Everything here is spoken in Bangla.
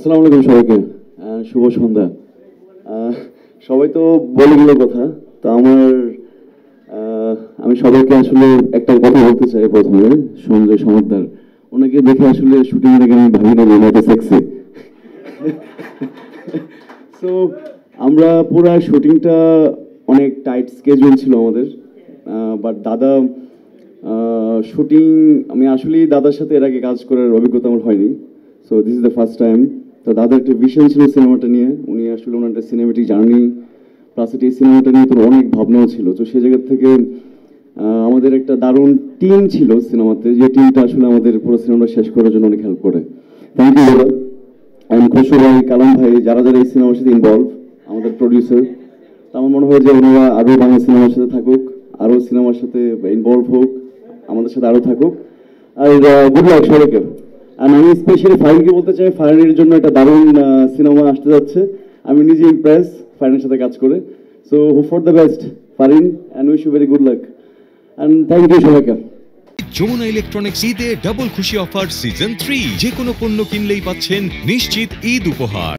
আসসালামু আলাইকুম সবাইকে। শুভ সন্ধ্যা। সবাই তো বলে গেল কথা, তো আমি সবাইকে আসলে একটা কথা বলতে চাই প্রথমে। সঞ্জয় সমাদ্দার, ওনাকে দেখে আসলে শুটিং দেখে আমি ভাবি না যে ওনাকে সেক্সি। সো আমরা পুরো শুটিংটা অনেক টাইট স্কেজুল ছিল আমাদের, বাট দাদা শুটিং, আমি আসলেই দাদার সাথে এর আগে কাজ করার অভিজ্ঞতা আমার হয়নি। So this is the first time. তো দাদার একটা ভিশন ছিল সিনেমাটা নিয়ে, উনি আসলে ওনার একটা সিনেমেটিক জার্নি প্লাস এই সিনেমাটা নিয়ে তো অনেক ভাবনাও ছিল। তো সেই জায়গা থেকে আমাদের একটা দারুণ টিম ছিল সিনেমাতে, যে টিমটা আসলে আমাদের পুরো সিনেমাটা শেষ করার জন্য অনেক হেল্প করে। থ্যাংক ইউ দাদা। অ্যান্ড খুশু ভাই, কালাম ভাই, যারা যারা এই সিনেমার সাথে ইনভলভ, আমাদের প্রডিউসার। তো আমার মনে হয় যে ওনারা আরও বাংলা সিনেমার সাথে থাকুক, আরও সিনেমার সাথে ইনভলভ হোক, আমাদের সাথে আরও থাকুক। আর গুড লাক সবাইকে। আর আমি স্পেশালি ফারিনকে বলতে চাই, ফারিনের জন্য একটা দারুণ সিনেমা আসতে যাচ্ছে। আমি নিজে ইমপ্রেস ফারিনের সাথে কাজ করে। So hope for the best Farin, and wish you very good luck. And thank you সবাইকে। যমুনা ইলেকট্রনিক্স ঈদে ডাবল খুশি অফার সিজন 3, যে কোনো পণ্য কিনলেই পাচ্ছেন নিশ্চিত ঈদ উপহার।